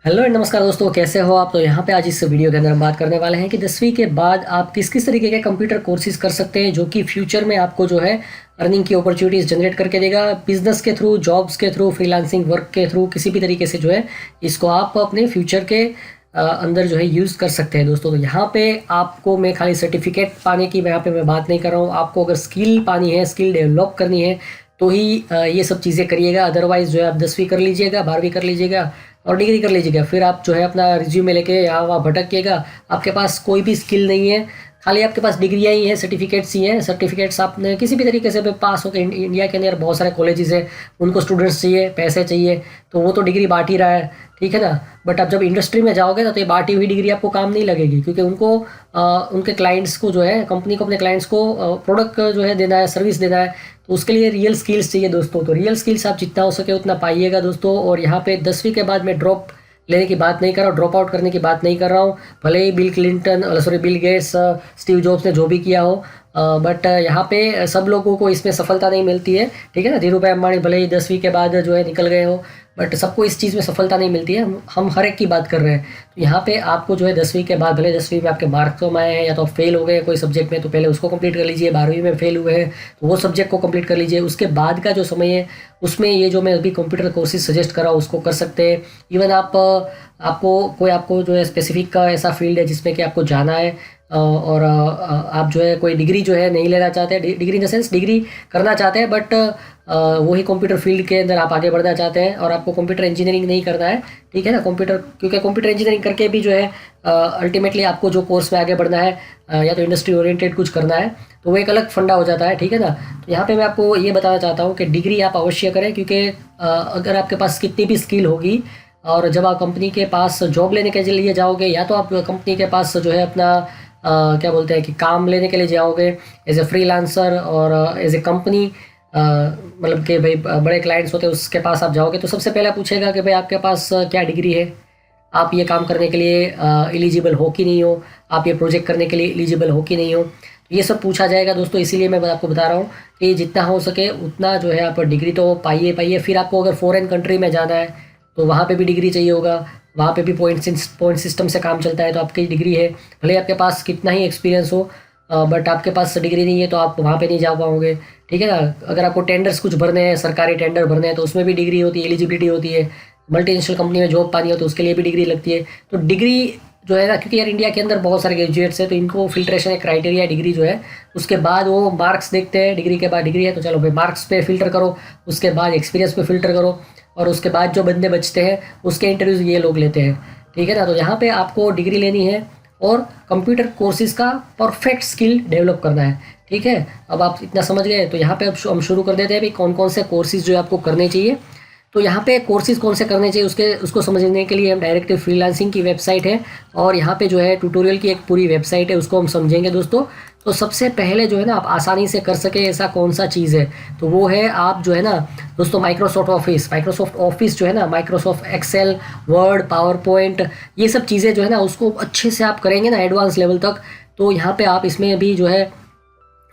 Hello and नमस्कार दोस्तों, कैसे हो आप। तो यहाँ पे आज इस वीडियो के अंदर हम बात करने वाले हैं कि 10वीं के बाद आप किस किस तरीके के कंप्यूटर कोर्सेज कर सकते हैं जो कि फ्यूचर में आपको जो है अर्निंग की अपॉर्चुनिटीज़ जनरेट करके देगा। बिजनेस के थ्रू, जॉब्स के थ्रू, फ्रीलांसिंग वर्क के थ्रू, किसी भी तरीके से जो है इसको आप अपने फ्यूचर के अंदर जो है यूज़ कर सकते हैं दोस्तों। तो यहाँ पे आपको मैं खाली सर्टिफिकेट पाने की यहाँ पे मैं बात नहीं कर रहा हूँ। आपको अगर स्किल पानी है, स्किल डेवलप करनी है तो ही ये सब चीज़ें करिएगा। अदरवाइज़ जो है आप 10वीं कर लीजिएगा, 12वीं कर लीजिएगा और डिग्री कर लीजिएगा, फिर आप जो है अपना रिज्यूमे लेके यहाँ वहाँ भटकिएगा। आपके पास कोई भी स्किल नहीं है, खाली आपके पास डिग्रियाँ ही हैं, सर्टिफिकेट्स ही हैं। सर्टिफिकेट्स आपने किसी भी तरीके से पास होकर, इंडिया के अंदर बहुत सारे कॉलेजेस हैं, उनको स्टूडेंट्स चाहिए, पैसे चाहिए, तो वो तो डिग्री बांट ही रहा है, ठीक है ना। बट आप जब इंडस्ट्री में जाओगे ना तो ये बांटी हुई डिग्री आपको काम नहीं लगेगी, क्योंकि उनको उनके क्लाइंट्स को जो है, कंपनी को अपने क्लाइंट्स को प्रोडक्ट जो है देना है, सर्विस देना है, तो उसके लिए रियल स्किल्स चाहिए दोस्तों। तो रियल स्किल्स आप जितना हो सके उतना पाइएगा दोस्तों। और यहाँ पे 10वीं के बाद मैं ड्रॉप लेने की बात नहीं कर रहा हूँ, ड्रॉप आउट करने की बात नहीं कर रहा हूँ। भले ही बिल गेट्स, स्टीव जॉब्स ने जो भी किया हो, बट यहाँ पे सब लोगों को इसमें सफलता नहीं मिलती है, ठीक है ना। धीरू भाई अंबानी भले ही 10वीं के बाद जो है निकल गए हो, बट सबको इस चीज़ में सफलता नहीं मिलती है। हम हर एक की बात कर रहे हैं। तो यहाँ पे आपको जो है 10वीं के बाद, भले 10वीं में आपके मार्क्स कम आए हैं या तो आप फेल हो गए कोई सब्जेक्ट में, तो पहले उसको कंप्लीट कर लीजिए। 12वीं में फेल हुए हैं तो वो सब्जेक्ट को कंप्लीट कर लीजिए। उसके बाद का जो समय है उसमें ये जो मैं अभी कंप्यूटर कोर्सेज सजेस्ट कर रहा हूँ उसको कर सकते हैं। इवन आपको जो है स्पेसिफिक का ऐसा फील्ड है जिसमें कि आपको जाना है, और आप जो है कोई डिग्री जो है नहीं लेना चाहते, degree in the sense degree करना चाहते हैं, बट वही कंप्यूटर फील्ड के अंदर आप आगे बढ़ना चाहते हैं और आपको कंप्यूटर इंजीनियरिंग नहीं करना है, ठीक है ना। क्योंकि कंप्यूटर इंजीनियरिंग करके भी जो है अल्टीमेटली आपको जो कोर्स में आगे बढ़ना है, या तो इंडस्ट्री ओरिएंटेड कुछ करना है, तो वो एक अलग फंडा हो जाता है, ठीक है ना। तो यहाँ पे मैं आपको ये बताना चाहता हूँ कि डिग्री आप अवश्य करें, क्योंकि अगर आपके पास कितनी भी स्किल होगी और जब आप कंपनी के पास जॉब लेने के लिए जाओगे, या तो आप कंपनी के पास जो है अपना क्या बोलते हैं कि काम लेने के लिए जाओगे एज ए फ्रीलांसर, और एज ए कंपनी, मतलब कि भाई बड़े क्लाइंट्स होते हैं उसके पास आप जाओगे, तो सबसे पहले पूछेगा कि भाई आपके पास क्या डिग्री है, आप ये काम करने के लिए एलिजिबल हो कि नहीं हो, आप ये प्रोजेक्ट करने के लिए एलिजिबल हो कि नहीं हो। तो ये सब पूछा जाएगा दोस्तों। इसीलिए मैं आपको बता रहा हूँ कि जितना हो सके उतना जो है आप डिग्री तो पाइए। फिर आपको अगर फॉरेन कंट्री में जाना है तो वहाँ पे भी डिग्री चाहिए होगा, वहाँ पे भी पॉइंट सिस्टम से काम चलता है, तो आपकी डिग्री है, भले आपके पास कितना ही एक्सपीरियंस हो, बट आपके पास डिग्री नहीं है तो आप वहाँ पे नहीं जा पाओगे, ठीक है ना। अगर आपको टेंडर्स कुछ भरने हैं, सरकारी टेंडर भरने हैं, तो उसमें भी डिग्री होती है, एलिजिबिलिटी होती है। मल्टीनेशनल कंपनी में जॉब पानी हो तो उसके लिए भी डिग्री लगती है। तो डिग्री जो है ना, क्योंकि यार इंडिया के अंदर बहुत सारे ग्रेजुएट्स हैं, तो इनको फिल्ट्रेशन एक क्राइटेरिया डिग्री जो है, उसके बाद वो मार्क्स देखते हैं। डिग्री के बाद डिग्री है तो चलो भाई मार्क्स पे फिल्टर करो, उसके बाद एक्सपीरियंस पे फिल्टर करो, और उसके बाद जो बंदे बचते हैं उसके इंटरव्यूज़ ये लोग लेते हैं, ठीक है ना। तो यहाँ पे आपको डिग्री लेनी है और कंप्यूटर कोर्सेज का परफेक्ट स्किल डेवलप करना है, ठीक है। अब आप इतना समझ गए, तो यहाँ पे अब हम शुरू कर देते हैं भाई कौन कौन से कोर्सेज जो है आपको करने चाहिए। तो यहाँ पे कोर्सेज कौन से करने चाहिए उसको समझने के लिए हम डायरेक्ट फ्रीलांसिंग की वेबसाइट है, और यहाँ पे जो है ट्यूटोरियल की एक पूरी वेबसाइट है, उसको हम समझेंगे दोस्तों। तो सबसे पहले जो है ना आप आसानी से कर सके ऐसा कौन सा चीज़ है, तो वो है आप जो है ना दोस्तों माइक्रोसॉफ्ट ऑफिस जो है ना, Microsoft Excel, Word, PowerPoint, ये सब चीज़ें जो है ना उसको अच्छे से आप करेंगे ना एडवांस लेवल तक, तो यहाँ पे आप इसमें भी जो है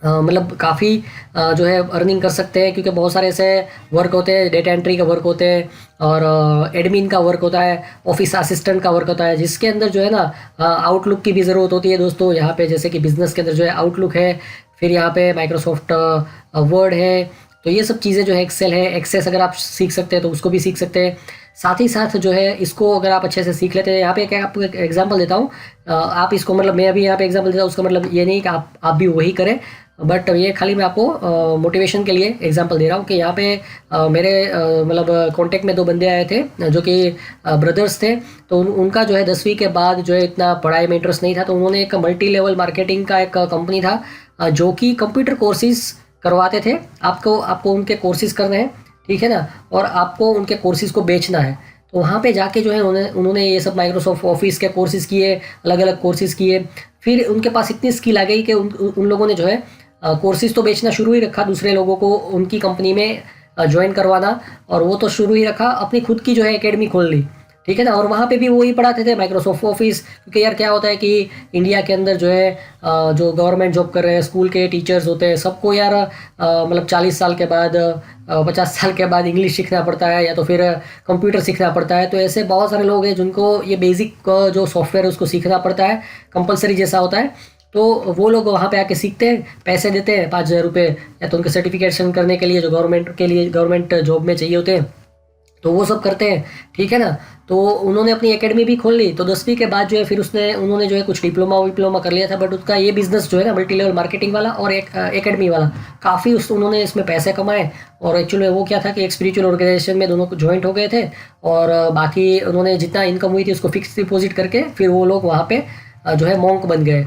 मतलब काफ़ी जो है अर्निंग कर सकते हैं। क्योंकि बहुत सारे ऐसे वर्क होते हैं, डेटा एंट्री का वर्क होते हैं, और एडमिन का वर्क होता है, ऑफिस असिस्टेंट का वर्क होता है, जिसके अंदर जो है ना आउटलुक की भी ज़रूरत होती है दोस्तों। यहाँ पे जैसे कि बिज़नेस के अंदर जो है आउटलुक है, फिर यहाँ पे माइक्रोसॉफ्ट वर्ड है, तो ये सब चीज़ें जो है, एक्सेल है, एक्सेस अगर आप सीख सकते हैं तो उसको भी सीख सकते हैं। साथ ही साथ जो है इसको अगर आप अच्छे से सीख लेते हैं, यहाँ पे क्या आपको एक एग्जांपल देता हूँ, आप इसको मतलब मैं अभी यहाँ पे एग्जांपल देता हूँ, उसका मतलब ये नहीं कि आप भी वही करें, बट ये खाली मैं आपको मोटिवेशन के लिए एग्जांपल दे रहा हूँ कि यहाँ पे मेरे मतलब कांटेक्ट में दो बंदे आए थे जो कि ब्रदर्स थे। तो उनका जो है 10वीं के बाद जो है इतना पढ़ाई में इंटरेस्ट नहीं था, तो उन्होंने एक मल्टी लेवल मार्केटिंग का एक कंपनी था जो कि कंप्यूटर कोर्सेज करवाते थे। आपको उनके कोर्सेज करने हैं, ठीक है ना, और आपको उनके कोर्सेज को बेचना है। तो वहाँ पे जाके जो है उन्होंने ये सब माइक्रोसॉफ्ट ऑफिस के कोर्सेज किए, अलग अलग कोर्सेज किए। फिर उनके पास इतनी स्किल आ गई कि उन लोगों ने जो है कोर्सेज तो बेचना शुरू ही रखा, दूसरे लोगों को उनकी कंपनी में ज्वाइन करवाना, और वो तो शुरू ही रखा, अपनी खुद की जो है एकेडमी खोल ली। ठीक है ना। और वहाँ पे भी वही पढ़ाते थे, माइक्रोसॉफ्ट ऑफिस। क्योंकि यार क्या होता है कि इंडिया के अंदर जो है जो गवर्नमेंट जॉब कर रहे हैं, स्कूल के टीचर्स होते हैं, सबको यार मतलब 40 साल के बाद 50 साल के बाद इंग्लिश सीखना पड़ता है या तो फिर कंप्यूटर सीखना पड़ता है। तो ऐसे बहुत सारे लोग हैं जिनको ये बेसिक जो सॉफ्टवेयर है उसको सीखना पड़ता है, कंपलसरी जैसा होता है। तो वो लोग वहाँ पे आके सीखते हैं, पैसे देते हैं 5,000 रुपये, या तो उनके सर्टिफिकेशन करने के लिए जो गवर्नमेंट के लिए गवर्नमेंट जॉब में चाहिए होते हैं, तो वो सब करते हैं। ठीक है ना। तो उन्होंने अपनी एकेडमी भी खोल ली। तो 10वीं के बाद जो है फिर उन्होंने जो है कुछ डिप्लोमा कर लिया था, बट उसका ये बिजनेस जो है ना, मल्टी लेवल मार्केटिंग वाला और एक एकेडमी वाला, काफ़ी उन्होंने इसमें पैसे कमाए। और एक्चुअली वो क्या था कि एक स्पिरिचुअल ऑर्गेनाइजेशन में दोनों ज्वाइंट हो गए थे, और बाकी उन्होंने जितना इनकम हुई थी उसको फिक्स डिपॉजिट करके फिर वो लोग वहाँ पे जो है मॉन्क बन गए।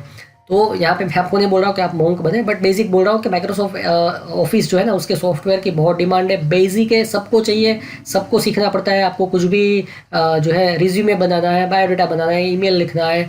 तो यहाँ पे मैं आपको नहीं बोल रहा हूँ कि आप मॉन्क बने, बट बेसिक बोल रहा हूँ कि माइक्रोसॉफ्ट ऑफिस जो है ना, उसके सॉफ्टवेयर की बहुत डिमांड है। बेसिक है, सबको चाहिए, सबको सीखना पड़ता है। आपको कुछ भी जो है रिज्यूमे बनाना है, बायोडाटा बनाना है, ईमेल लिखना है,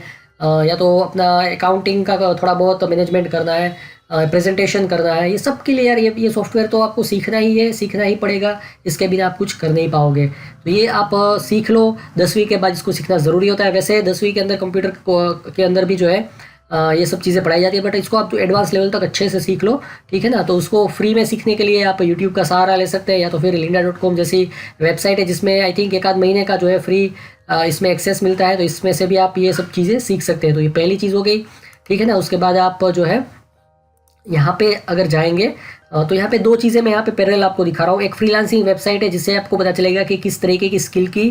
या तो अपना अकाउंटिंग का थोड़ा बहुत मैनेजमेंट करना है, प्रेजेंटेशन करना है, ये सब के लिए यार ये सॉफ्टवेयर तो आपको सीखना ही है, सीखना ही पड़ेगा। इसके बिना आप कुछ कर नहीं पाओगे। तो ये आप सीख लो। 10वीं के बाद इसको सीखना ज़रूरी होता है। वैसे 10वीं के अंदर कंप्यूटर के अंदर भी जो है ये सब चीज़ें पढ़ाई जाती है, बट इसको आप जो एडवांस लेवल तक अच्छे से सीख लो। ठीक है ना। तो उसको फ्री में सीखने के लिए आप यूट्यूब का सहारा ले सकते हैं, या तो फिर lynda.com जैसी वेबसाइट है जिसमें आई थिंक 1 आध महीने का जो है फ्री इसमें एक्सेस मिलता है। तो इसमें से भी आप ये सब चीज़ें सीख सकते हैं। तो ये पहली चीज़ हो गई। ठीक है ना। उसके बाद आप जो है यहाँ पे अगर जाएंगे तो यहाँ पे 2 चीज़ें मैं यहाँ पे पैरेलल आपको दिखा रहा हूँ। एक फ्रीलांसिंग वेबसाइट है जिससे आपको पता चलेगा कि किस तरीके की स्किल की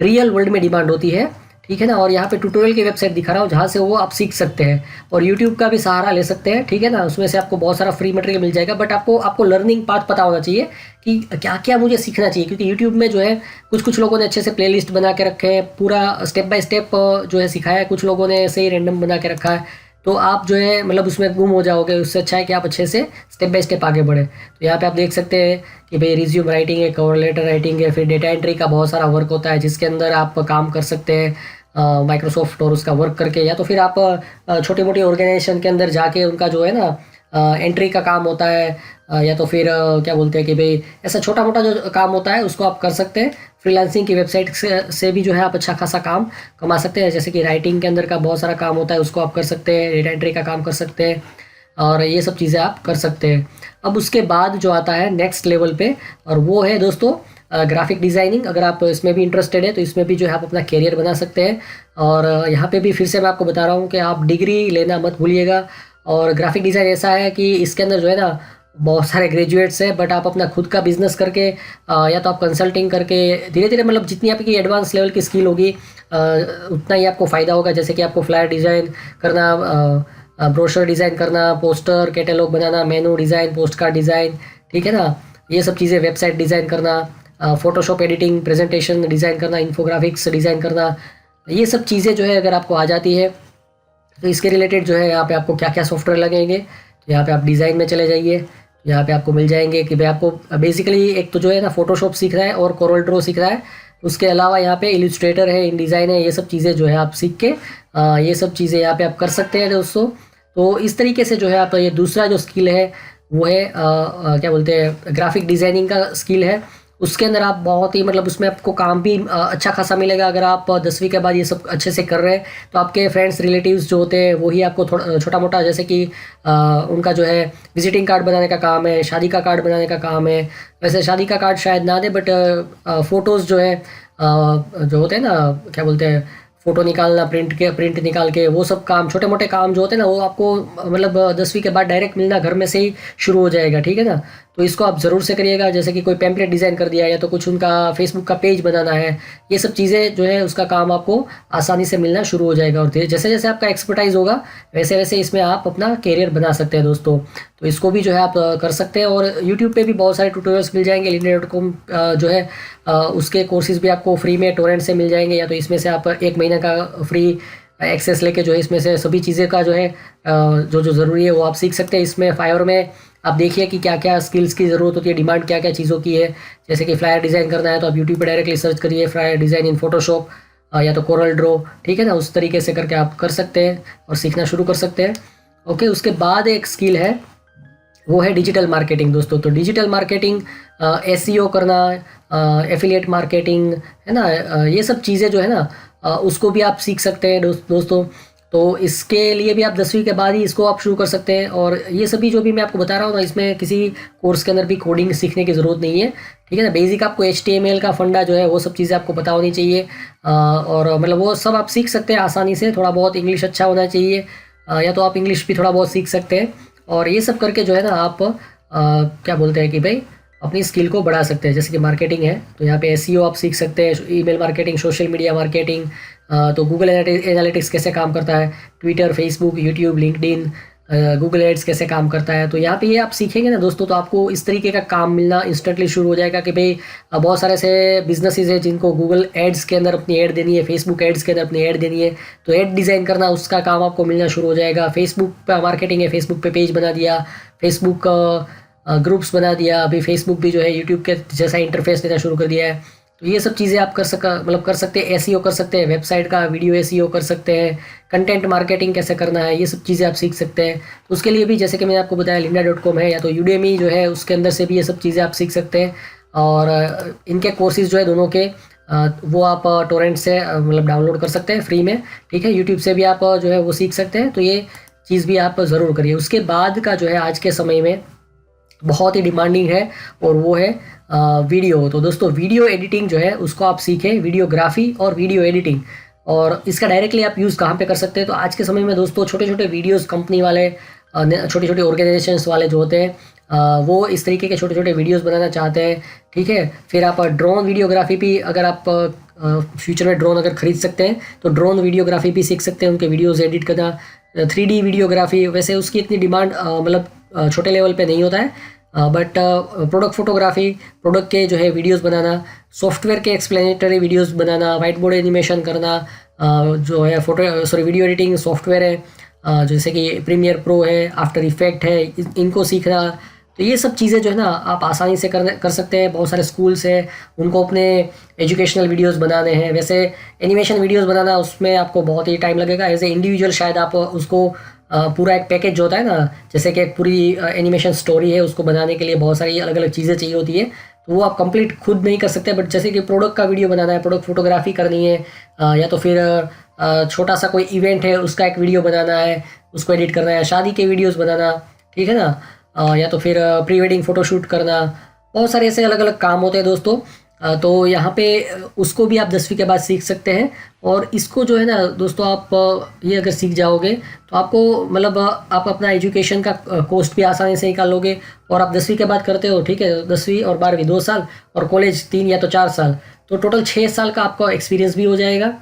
रियल वर्ल्ड में डिमांड होती है। ठीक है ना। और यहाँ पे ट्यूटोरियल की वेबसाइट दिखा रहा हूँ जहाँ से वो आप सीख सकते हैं, और यूट्यूब का भी सहारा ले सकते हैं। ठीक है ना। उसमें से आपको बहुत सारा फ्री मटेरियल मिल जाएगा, बट आपको लर्निंग पाथ पता होना चाहिए कि क्या क्या मुझे सीखना चाहिए। क्योंकि यूट्यूब में जो है कुछ लोगों ने अच्छे से प्लेलिस्ट बना के रखे हैं, पूरा स्टेप बाय स्टेप जो है सिखाया है, कुछ लोगों ने ऐसे ही रैंडम बना के रखा है। तो आप जो है मतलब उसमें गुम हो जाओगे। उससे अच्छा है कि आप अच्छे से स्टेप बाय स्टेप आगे बढ़े। तो यहाँ पे आप देख सकते हैं कि भाई रिज्यूम राइटिंग है, कवर लेटर राइटिंग है, फिर डेटा एंट्री का बहुत सारा वर्क होता है जिसके अंदर आप काम कर सकते हैं माइक्रोसॉफ्ट और उसका वर्क करके, या तो फिर आप छोटी मोटी ऑर्गेनाइजेशन के अंदर जाके उनका जो है ना एंट्री का काम होता है, या तो फिर क्या बोलते हैं कि भाई ऐसा छोटा मोटा जो काम होता है उसको आप कर सकते हैं। फ्रीलांसिंग की वेबसाइट से भी जो है आप अच्छा खासा काम कमा सकते हैं। जैसे कि राइटिंग के अंदर का बहुत सारा काम होता है, उसको आप कर सकते हैं, डेटा एंट्री का काम कर सकते हैं, और ये सब चीज़ें आप कर सकते हैं। अब उसके बाद जो आता है नेक्स्ट लेवल पे, और वो है दोस्तों ग्राफिक डिज़ाइनिंग। अगर आप इसमें भी इंटरेस्टेड है तो इसमें भी जो है आप अपना करियर बना सकते हैं। और यहाँ पे भी फिर से मैं आपको बता रहा हूँ कि आप डिग्री लेना मत भूलिएगा। और ग्राफिक डिज़ाइन ऐसा है कि इसके अंदर जो है ना बहुत सारे ग्रेजुएट्स हैं, बट आप अपना खुद का बिजनेस करके या तो आप कंसल्टिंग करके धीरे धीरे मतलब जितनी आपकी एडवांस लेवल की स्किल होगी उतना ही आपको फ़ायदा होगा। जैसे कि आपको फ्लायर डिज़ाइन करना, ब्रोशर डिज़ाइन करना, पोस्टर कैटलॉग बनाना, menu design, postcard design, ठीक है ना, ये सब चीज़ें, वेबसाइट डिज़ाइन करना, फ़ोटोशॉप एडिटिंग, प्रेजेंटेशन डिज़ाइन करना, इन्फोग्राफिक्स डिज़ाइन करना, ये सब चीज़ें जो है अगर आपको आ जाती है तो इसके रिलेटेड जो है यहाँ पे आपको क्या क्या सॉफ्टवेयर लगेंगे। तो यहाँ पे आप डिज़ाइन में चले जाइए, यहाँ पे आपको मिल जाएंगे कि भाई आपको बेसिकली एक तो जो है ना फ़ोटोशॉप सीख रहा है और कोरल ड्रॉ सीख रहा है। उसके अलावा यहाँ पे इलस्ट्रेटर है, इन डिज़ाइन है, ये सब चीज़ें जो है आप सीख के ये सब चीज़ें यहाँ पे आप कर सकते हैं दोस्तों। तो इस तरीके से जो है आप ये दूसरा जो स्किल है वो है क्या बोलते हैं ग्राफिक डिज़ाइनिंग का स्किल है। उसके अंदर आप बहुत ही मतलब उसमें आपको काम भी अच्छा खासा मिलेगा। अगर आप 10वीं के बाद ये सब अच्छे से कर रहे हैं तो आपके फ्रेंड्स रिलेटिव्स जो होते हैं वही आपको थोड़ा छोटा मोटा जैसे कि उनका जो है विजिटिंग कार्ड बनाने का काम है, शादी का कार्ड बनाने का काम है। वैसे शादी का कार्ड शायद ना दे, बट फ़ोटोज़ जो है जो होते हैं ना क्या बोलते हैं फ़ोटो निकालना, प्रिंट निकाल के, वो सब काम छोटे मोटे काम जो होते हैं ना वो आपको मतलब 10वीं के बाद डायरेक्ट मिलना घर में से ही शुरू हो जाएगा। ठीक है ना। तो इसको आप ज़रूर से करिएगा। जैसे कि कोई पैम्पलेट डिज़ाइन कर दिया या तो कुछ उनका फेसबुक का पेज बनाना है, ये सब चीज़ें जो है उसका काम आपको आसानी से मिलना शुरू हो जाएगा। और जैसे जैसे आपका एक्सपर्टाइज होगा वैसे वैसे इसमें आप अपना कैरियर बना सकते हैं दोस्तों। तो इसको भी जो है आप कर सकते हैं। और यूट्यूब पे भी बहुत सारे ट्यूटोरियल्स मिल जाएंगे। lynda.com जो है उसके कोर्सेज़ भी आपको फ्री में टोरेंट से मिल जाएंगे, या तो इसमें से आप 1 महीने का फ्री एक्सेस लेके जो है इसमें से सभी चीज़ें का जो है जो जो ज़रूरी है वो आप सीख सकते हैं। इसमें फाइवर में आप देखिए कि क्या क्या स्किल्स की ज़रूरत होती है, डिमांड क्या क्या चीज़ों की है। जैसे कि फ्लायर डिज़ाइन करना है तो आप यूट्यूब पर डायरेक्टली सर्च करिए फ्लायर डिज़ाइन इन फोटोशॉप या तो कोरल ड्रॉ, ठीक है ना। उस तरीके से करके आप कर सकते हैं और सीखना शुरू कर सकते हैं। ओके, उसके बाद एक स्किल है वो है डिजिटल मार्केटिंग दोस्तों। तो डिजिटल मार्केटिंग, एसईओ करना, एफिलिएट मार्केटिंग, है ना, ये सब चीज़ें जो है ना उसको भी आप सीख सकते हैं दोस्तों। तो इसके लिए भी आप 10वीं के बाद ही इसको आप शुरू कर सकते हैं। और ये सभी जो भी मैं आपको बता रहा हूँ ना, इसमें किसी कोर्स के अंदर भी कोडिंग सीखने की ज़रूरत नहीं है, ठीक है ना। बेसिक आपको HTML का फंडा जो है वो सब चीज़ें आपको पता होनी चाहिए, और मतलब वो सब आप सीख सकते हैं आसानी से। थोड़ा बहुत इंग्लिश अच्छा होना चाहिए, या तो आप इंग्लिश भी थोड़ा बहुत सीख सकते हैं। और ये सब करके जो है ना आप क्या बोलते हैं कि भाई अपनी स्किल को बढ़ा सकते हैं। जैसे कि मार्केटिंग है तो यहाँ पे एसईओ आप सीख सकते हैं, email marketing, social media marketing, तो गूगल एनालिटिक्स कैसे काम करता है, Twitter, Facebook, YouTube, LinkedIn, Google Ads कैसे काम करता है। तो यहाँ पे ये आप सीखेंगे ना दोस्तों, तो आपको इस तरीके का काम मिलना इंस्टेंटली शुरू हो जाएगा कि भाई बहुत सारे ऐसे बिजनेसेस हैं जिनको गूगल एड्स के अंदर अपनी ऐड देनी है, फेसबुक एड्स के अंदर अपनी ऐड देनी है, तो ऐड डिज़ाइन करना उसका काम आपको मिलना शुरू हो जाएगा। फेसबुक पे मार्केटिंग है, फेसबुक पे पेज बना दिया, फेसबुक ग्रुप्स बना दिया, अभी फेसबुक भी जो है यूट्यूब के जैसा इंटरफेस देना शुरू कर दिया है। तो ये सब चीज़ें आप कर सकते हैं। एसईओ कर सकते हैं, वेबसाइट का वीडियो एसईओ कर सकते हैं, कंटेंट मार्केटिंग कैसे करना है, ये सब चीज़ें आप सीख सकते हैं। तो उसके लिए भी जैसे कि मैंने आपको बताया lynda.com है, या तो Udemy जो है उसके अंदर से भी ये सब चीज़ें आप सीख सकते हैं। और इनके कोर्सेज़ जो है दोनों के वो आप टोरेंट से मतलब डाउनलोड कर सकते हैं फ्री में, ठीक है। यूट्यूब से भी आप जो है वो सीख सकते हैं। तो ये चीज़ भी आप ज़रूर करिए। उसके बाद का जो है आज के समय में बहुत ही डिमांडिंग है, और वो है वीडियो। तो दोस्तों वीडियो एडिटिंग जो है उसको आप सीखें, वीडियोग्राफी और वीडियो एडिटिंग। और इसका डायरेक्टली आप यूज़ कहाँ पे कर सकते हैं, तो आज के समय में दोस्तों छोटे छोटे वीडियोस कंपनी वाले, छोटे छोटे ऑर्गेनाइजेशंस वाले जो होते हैं, वो इस तरीके के छोटे छोटे वीडियोस बनाना चाहते हैं, ठीक है। फिर आप ड्रोन वीडियोग्राफी भी, अगर आप फ्यूचर में ड्रोन अगर खरीद सकते हैं तो ड्रोन वीडियोग्राफी भी सीख सकते हैं, उनके वीडियोज़ एडिट करना। 3D वीडियोग्राफी, वैसे उसकी इतनी डिमांड मतलब छोटे लेवल पे नहीं होता है, बट प्रोडक्ट फोटोग्राफी, प्रोडक्ट के जो है वीडियोस बनाना, सॉफ्टवेयर के एक्सप्लेनेटरी वीडियोस बनाना, वाइट बोर्ड एनिमेशन करना, जो है वीडियो एडिटिंग सॉफ्टवेयर है, जैसे कि प्रीमियर प्रो है, आफ्टर इफेक्ट है, इनको सीखना। तो ये सब चीज़ें जो है ना आप आसानी से कर सकते हैं। बहुत सारे स्कूल्स हैं, उनको अपने एजुकेशनल वीडियोस बनाने हैं। वैसे एनिमेशन वीडियोस बनाना उसमें आपको बहुत ही टाइम लगेगा। एज ए इंडिविजुअल शायद आप उसको पूरा एक पैकेज जो होता है ना, जैसे कि एक पूरी एनिमेशन स्टोरी है, उसको बनाने के लिए बहुत सारी अलग अलग चीज़ें चाहिए होती है, तो वो आप कंप्लीट खुद नहीं कर सकते। बट जैसे कि प्रोडक्ट का वीडियो बनाना है, प्रोडक्ट फोटोग्राफी करनी है, या तो फिर छोटा सा कोई इवेंट है उसका एक वीडियो बनाना है, उसको एडिट करना है, शादी के वीडियोस बनाना, ठीक है ना, या तो फिर प्री वेडिंग फ़ोटोशूट करना, बहुत सारे ऐसे अलग अलग काम होते हैं दोस्तों। तो यहाँ पे उसको भी आप 10वीं के बाद सीख सकते हैं। और इसको जो है ना दोस्तों आप ये अगर सीख जाओगे तो आपको मतलब आप अपना एजुकेशन का कॉस्ट भी आसानी से निकाल लोगे। और आप 10वीं के बाद करते हो, ठीक है, 10वीं और 12वीं 2 साल, और कॉलेज 3 या तो 4 साल, तो टोटल 6 साल का आपका एक्सपीरियंस भी हो जाएगा।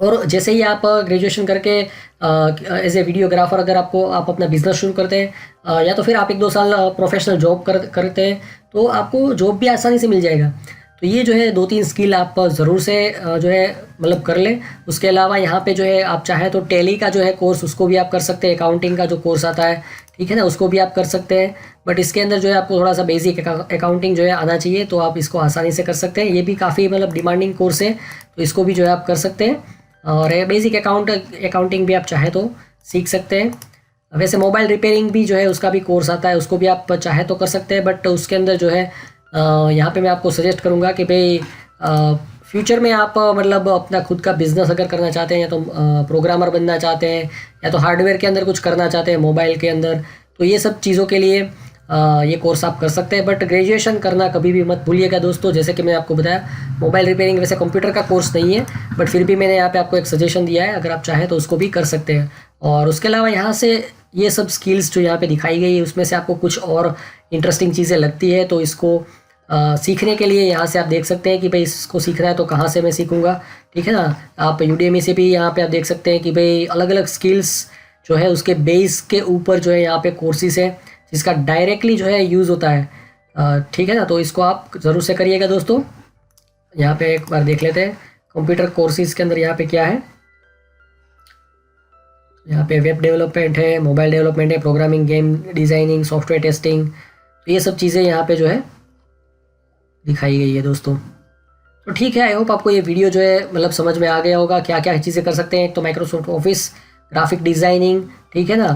और जैसे ही आप ग्रेजुएशन करके एज ए वीडियोग्राफर अगर आप अपना बिजनेस शुरू करते हैं, या तो फिर आप 1-2 साल प्रोफेशनल जॉब करते हैं, तो आपको जॉब भी आसानी से मिल जाएगा। तो ये जो है 2-3 स्किल आप ज़रूर से जो है मतलब कर लें। उसके अलावा यहाँ पे जो है आप चाहे तो टैली का जो है कोर्स उसको भी आप कर सकते हैं, अकाउंटिंग का जो कोर्स आता है, ठीक है ना, उसको भी आप कर सकते हैं। बट इसके अंदर जो है आपको थोड़ा सा बेसिक अकाउंटिंग जो है आना चाहिए, तो आप इसको आसानी से कर सकते हैं। ये भी काफ़ी मतलब डिमांडिंग कोर्स है, तो इसको भी जो है आप कर सकते हैं। और बेसिक अकाउंटिंग भी आप चाहे तो सीख सकते हैं। वैसे मोबाइल रिपेयरिंग भी जो है उसका भी कोर्स आता है, उसको भी आप चाहे तो कर सकते हैं। बट उसके अंदर जो है यहाँ पे मैं आपको सजेस्ट करूँगा कि भाई फ्यूचर में आप मतलब अपना खुद का बिजनेस अगर करना चाहते हैं, या तो प्रोग्रामर बनना चाहते हैं, या तो हार्डवेयर के अंदर कुछ करना चाहते हैं मोबाइल के अंदर, तो ये सब चीज़ों के लिए ये कोर्स आप कर सकते हैं। बट ग्रेजुएशन करना कभी भी मत भूलिएगा दोस्तों। जैसे कि मैंने आपको बताया, मोबाइल रिपेयरिंग वैसे कंप्यूटर का कोर्स नहीं है, बट फिर भी मैंने यहाँ पे आपको एक सजेशन दिया है, अगर आप चाहें तो उसको भी कर सकते हैं। और उसके अलावा यहाँ से ये सब स्किल्स जो यहाँ पे दिखाई गई है उसमें से आपको कुछ और इंटरेस्टिंग चीज़ें लगती है, तो इसको सीखने के लिए यहाँ से आप देख सकते हैं कि भाई इसको सीखना है तो कहाँ से मैं सीखूँगा, ठीक है ना। आप यूडेमी से भी यहाँ पे आप देख सकते हैं कि भाई अलग अलग स्किल्स जो है उसके बेस के ऊपर जो है यहाँ पे कोर्सेज है जिसका डायरेक्टली जो है यूज़ होता है, ठीक है ना। तो इसको आप ज़रूर से करिएगा दोस्तों। यहाँ पे एक बार देख लेते हैं कंप्यूटर कोर्सेज के अंदर यहाँ पे क्या है। यहाँ पे वेब डेवलपमेंट है, मोबाइल डेवलपमेंट है, programming, game designing, software testing, तो ये सब चीज़ें यहाँ पे जो है दिखाई गई है दोस्तों। तो ठीक है, आई होप आपको ये वीडियो जो है मतलब समझ में आ गया होगा क्या क्या चीज़ें कर सकते हैं। एक तो माइक्रोसॉफ्ट ऑफिस, ग्राफिक डिज़ाइनिंग, ठीक है ना,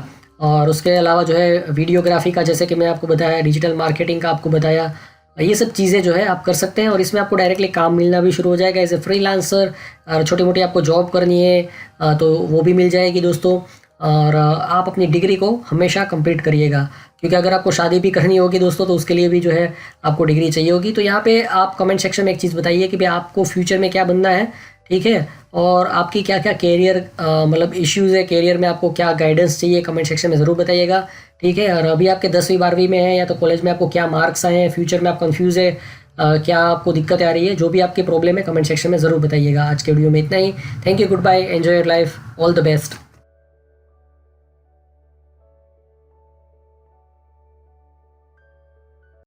और उसके अलावा जो है वीडियोग्राफी का, जैसे कि मैं आपको बताया, डिजिटल मार्केटिंग का आपको बताया, ये सब चीज़ें जो है आप कर सकते हैं और इसमें आपको डायरेक्टली काम मिलना भी शुरू हो जाएगा एज ए फ्रीलांसर। और छोटी मोटी आपको जॉब करनी है तो वो भी मिल जाएगी दोस्तों। और आप अपनी डिग्री को हमेशा कंप्लीट करिएगा, क्योंकि अगर आपको शादी भी करनी होगी दोस्तों तो उसके लिए भी जो है आपको डिग्री चाहिए होगी। तो यहाँ पे आप कमेंट सेक्शन में एक चीज़ बताइए कि भाई आपको फ्यूचर में क्या बनना है, ठीक है, और आपकी क्या क्या कैरियर मतलब इश्यूज़ है कैरियर में, आपको क्या गाइडेंस चाहिए, कमेंट सेक्शन में ज़रूर बताइएगा, ठीक है। और अभी आपके 10वीं 12वीं में है या तो कॉलेज में आपको क्या मार्क्स आए हैं, फ्यूचर में आप कंफ्यूज है, क्या आपको दिक्कतें आ रही है, जो भी आपकी प्रॉब्लम है कमेंट सेक्शन में ज़रूर बताइएगा। आज के वीडियो में इतना ही। Thank you, goodbye, enjoy your life, all the best.